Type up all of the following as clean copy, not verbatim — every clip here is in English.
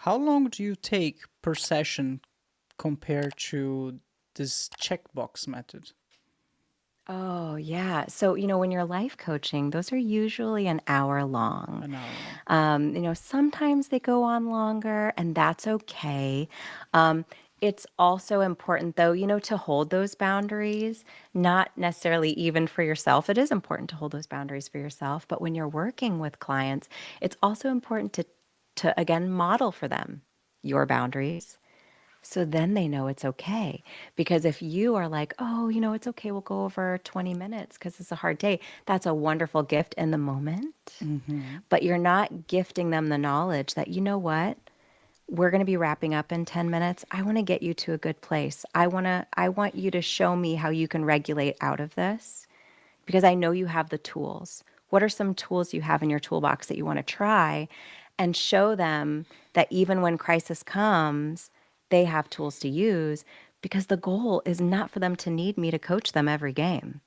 How long do you take per session compared to this checkbox method? Oh, yeah. So, when you're life coaching, those are usually an hour long. An hour long. Sometimes they go on longer, and that's okay. Um, it's also important, though, to hold those boundaries, not necessarily even for yourself. It is important to hold those boundaries for yourself, but when you're working with clients, it's also important to again model for them your boundaries so then they know it's okay. Because if you are like, oh, it's okay, we'll go over 20 minutes because it's a hard day, that's a wonderful gift in the moment. Mm-hmm. But you're not gifting them the knowledge that, you know what? We're going to be wrapping up in 10 minutes. I want to get you to a good place. I want you to show me how you can regulate out of this because I know you have the tools. What are some tools you have in your toolbox that you want to try and show them that even when crisis comes, they have tools to use because the goal is not for them to need me to coach them every game.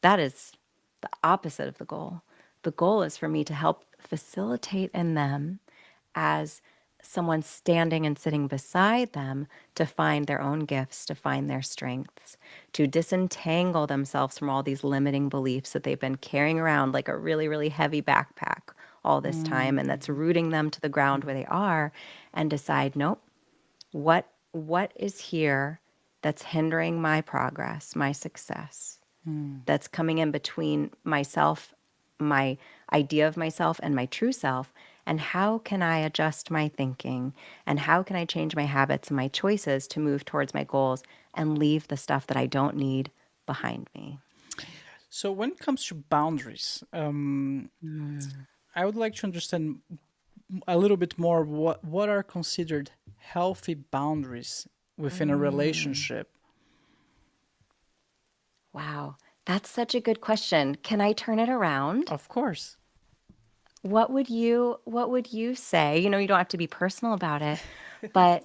That is the opposite of the goal. The goal is for me to help facilitate in them as someone standing and sitting beside them to find their own gifts, to find their strengths, to disentangle themselves from all these limiting beliefs that they've been carrying around like a really, really heavy backpack all this time and that's Mm-hmm. rooting them to the ground where they are and decide, nope, what is here that's hindering my progress, my success, that's coming in between myself, my idea of myself, and my true self. And how can I adjust my thinking? And how can I change my habits and my choices to move towards my goals and leave the stuff that I don't need behind me? So when it comes to boundaries, Mm. I would like to understand a little bit more what are considered healthy boundaries within a Mm. relationship. Wow, that's such a good question. Can I turn it around? Of course. What would you say? You don't have to be personal about it, but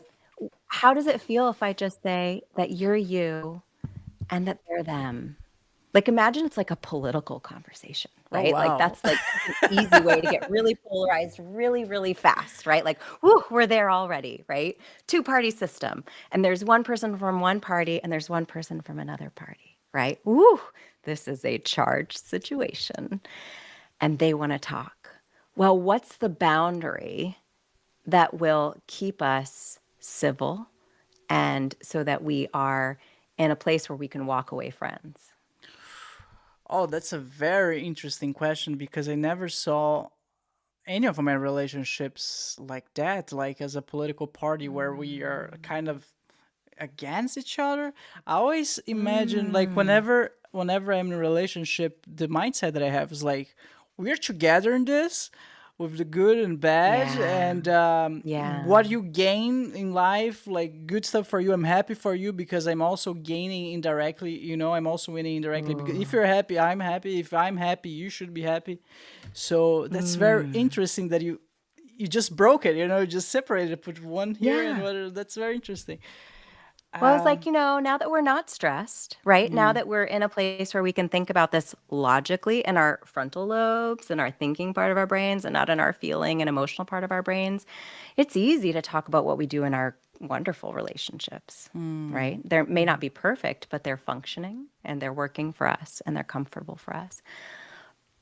how does it feel if I just say that you're you and that they're them? Like, imagine it's like a political conversation, Oh right? Like, wow. that's an easy way to get really polarized really, really fast, right? Like, whoo, we're there already, right? Two-party system, and there's one person from one party and there's one person from another party, right? Woo, this is a charged situation, and they wanna talk. Well, what's the boundary that will keep us civil and so that we are in a place where we can walk away friends? Oh, that's a very interesting question because I never saw any of my relationships like that, like as a political party where we are Mm. kind of against each other. I always imagine like Mm. whenever I'm in a relationship, the mindset that I have is like we're together in this with the good and bad Yeah. and Yeah. what you gain in life, like good stuff for you. I'm happy for you because I'm also gaining indirectly, I'm also winning indirectly because Ooh. if you're happy, I'm happy. If I'm happy, you should be happy. So that's very Mm. interesting that you just broke it, you just separated, put one here and Yeah. one. That's very interesting. Well, I was like, Um, now that we're not stressed, right? Now mm, that we're in a place where we can think about this logically in our frontal lobes and our thinking part of our brains and not in our feeling and emotional part of our brains, it's easy to talk about what we do in our wonderful relationships, right? mm, They may not be perfect, but they're functioning and they're working for us and they're comfortable for us.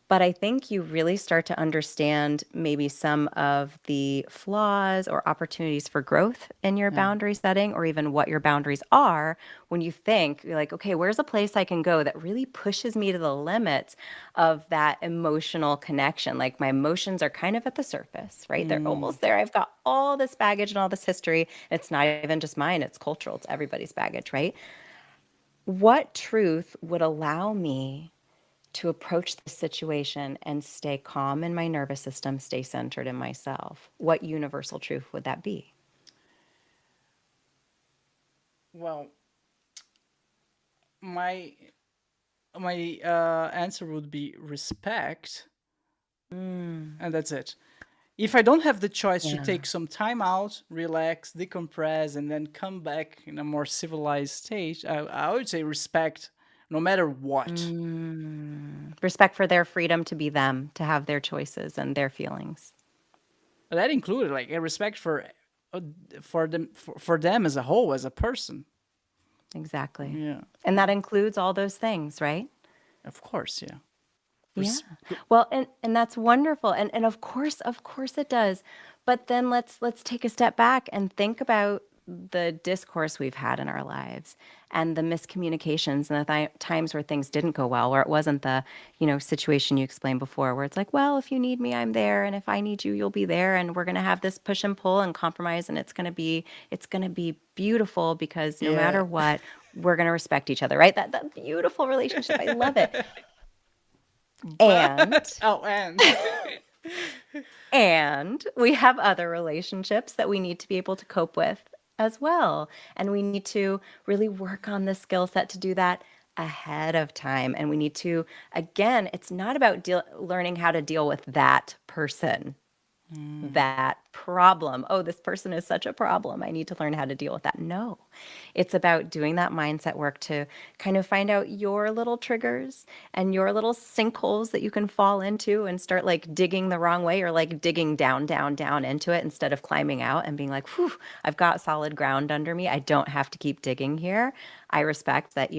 But I think you really start to understand maybe some of the flaws or opportunities for growth in your yeah. boundary setting, or even what your boundaries are when you think, you're like, okay, where's a place I can go that really pushes me to the limits of that emotional connection? Like my emotions are kind of at the surface, right? They're Mm, almost there. I've got all this baggage and all this history. It's not even just mine, it's cultural, it's everybody's baggage, right? What truth would allow me to approach the situation and stay calm in my nervous system, stay centered in myself? What universal truth would that be? well, my my answer would be respect, Mm, and that's it. If I don't have the choice to yeah. take some time out, relax, decompress, and then come back in a more civilized stage, I would say respect, no matter what. Respect for their freedom to be them, to have their choices and their feelings. That included like a respect for uh, for them as a whole, as a person. Exactly. Yeah, And that includes all those things, right? of course. Yeah. Yeah. Res- Well, and that's wonderful. And of course it does. But then let's take a step back and think about the discourse we've had in our lives and the miscommunications and the times where things didn't go well, where it wasn't the, situation you explained before, where it's like, well, if you need me, I'm there, and if I need you, you'll be there, and we're going to have this push and pull and compromise, and it's going to be beautiful because no yeah. matter what, we're going to respect each other, right? That beautiful relationship. I love it. And But oh, and And we have other relationships that we need to be able to cope with as well. And we need to really work on the skill set to do that ahead of time. And we need to, again, it's not about learning how to deal with that person, that problem. Oh, this person is such a problem. I need to learn how to deal with that. No, it's about doing that mindset work to kind of find out your little triggers and your little sinkholes that you can fall into and start like digging the wrong way or like digging down, down, down into it instead of climbing out and being like, whew, I've got solid ground under me. I don't have to keep digging here. I respect that,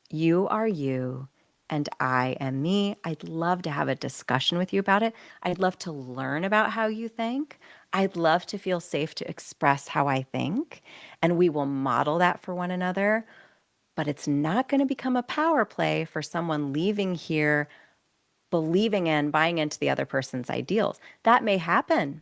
you are you and I am me. I'd love to have a discussion with you about it. I'd love to learn about how you think. I'd love to feel safe to express how I think. And we will model that for one another. But it's not going to become a power play for someone leaving here believing in, buying into the other person's ideals. That may happen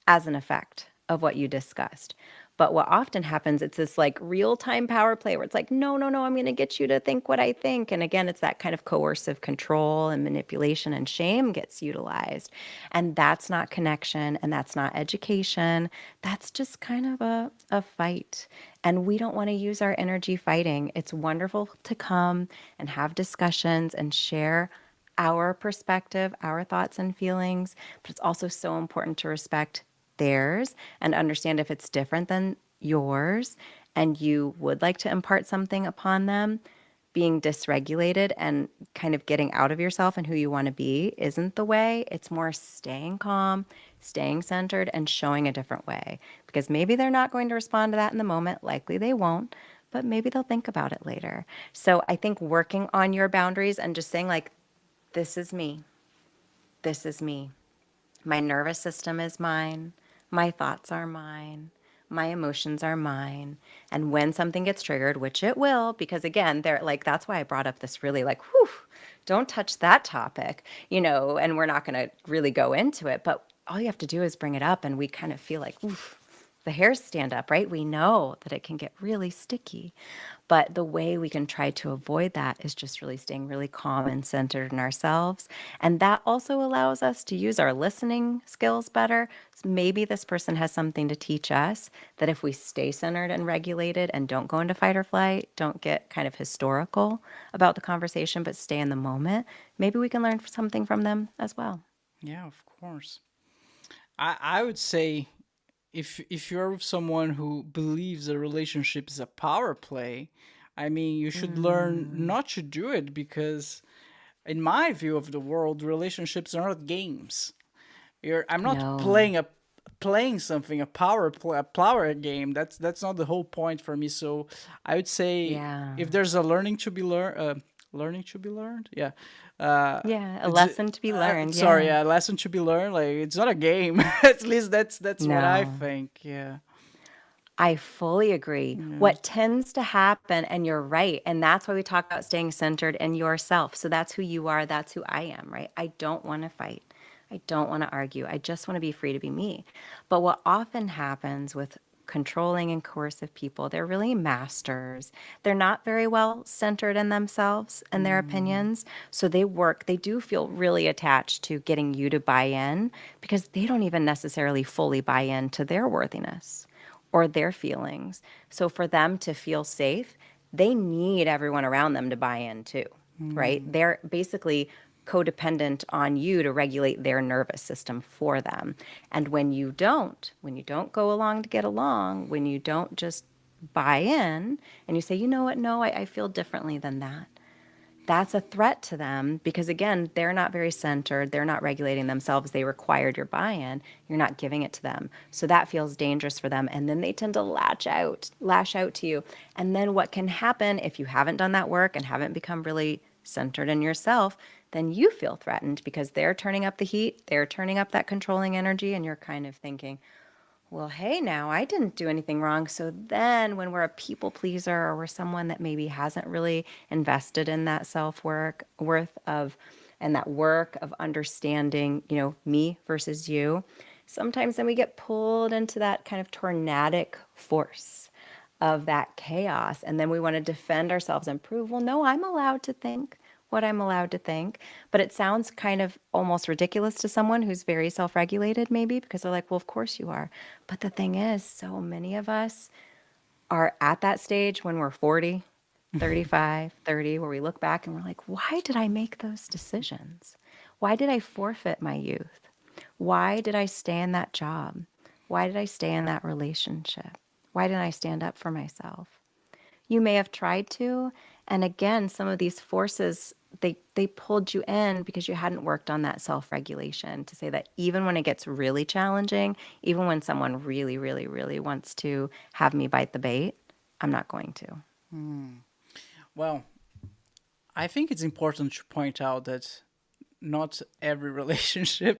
as an effect of what you discussed. But what often happens, it's this like real time power play where it's like, no, no, no, I'm going to get you to think what I think. And again, it's that kind of coercive control and manipulation and shame gets utilized. And that's not connection and that's not education. That's just kind of a fight. And we don't want to use our energy fighting. It's wonderful to come and have discussions and share our perspective, our thoughts and feelings, but it's also so important to respect theirs and understand if it's different than yours and you would like to impart something upon them. Being dysregulated and kind of getting out of yourself and who you want to be isn't the way. It's more staying calm, staying centered, and showing a different way. Because maybe they're not going to respond to that in the moment. Likely they won't, but maybe they'll think about it later. So I think working on your boundaries and just saying, like, this is me. This is me. My nervous system is mine. My thoughts are mine. My emotions are mine. And when something gets triggered, which it will, because again, they're like, that's why I brought up this really like, whew, don't touch that topic, and we're not going to really go into it. But all you have to do is bring it up, and we kind of feel like, oof, the hairs stand up, right? We know that it can get really sticky. But the way we can try to avoid that is just really staying really calm and centered in ourselves. And that also allows us to use our listening skills better. So maybe this person has something to teach us that if we stay centered and regulated and don't go into fight or flight, don't get kind of historical about the conversation, but stay in the moment, maybe we can learn something from them as well. yeah, of course. I would say if you're with someone who believes a relationship is a power play, I mean, you should learn Mm, not to do it because, in my view of the world, relationships are not games. I'm not no. playing something a power play, a power game. That's not the whole point for me. So I would say Yeah. if there's a learning to be learned, yeah. Uh, Yeah. A it's lesson to be learned. sorry, Yeah. a lesson to be learned. Like it's not a game. At least that's what I No. think. Yeah. I fully agree. Yeah. What tends to happen, and you're right, and that's why we talk about staying centered in yourself. So that's who you are, that's who I am, right? I don't want to fight. I don't want to argue. I just want to be free to be me. But what often happens with controlling and coercive people, they're really masters. They're not very well centered in themselves and their Mm, opinions. So they do feel really attached to getting you to buy in because they don't even necessarily fully buy into their worthiness or their feelings. So for them to feel safe, they need everyone around them to buy in too, right? mm, They're basically codependent on you to regulate their nervous system for them. And when you don't go along to get along, when you don't just buy in and you say, you know what, no, I feel differently than that, that's a threat to them because, again, they're not very centered. They're not regulating themselves. They required your buy-in. You're not giving it to them. So that feels dangerous for them. And then they tend to lash out to you. And then what can happen if you haven't done that work and haven't become really centered in yourself, then you feel threatened because they're turning up the heat, they're turning up that controlling energy, and you're kind of thinking, well, hey, now I didn't do anything wrong. So then when we're a people pleaser or we're someone that maybe hasn't really invested in that self-work worth of and that work of understanding, me versus you, sometimes then we get pulled into that kind of tornadic force of that chaos. And then we want to defend ourselves and prove, well, no, I'm allowed to think what I'm allowed to think. But it sounds kind of almost ridiculous to someone who's very self regulated, maybe, because they're like, well, of course you are. But the thing is, so many of us are at that stage when we're 40, 35, 30, where we look back and we're like, why did I make those decisions? Why did I forfeit my youth? Why did I stay in that job? Why did I stay in that relationship? Why didn't I stand up for myself? You may have tried to, and again, some of these forces they pulled you in because you hadn't worked on that self-regulation to say that even when it gets really challenging, even when someone really, really, really wants to have me bite the bait, I'm not going to. Well, I think it's important to point out that not every relationship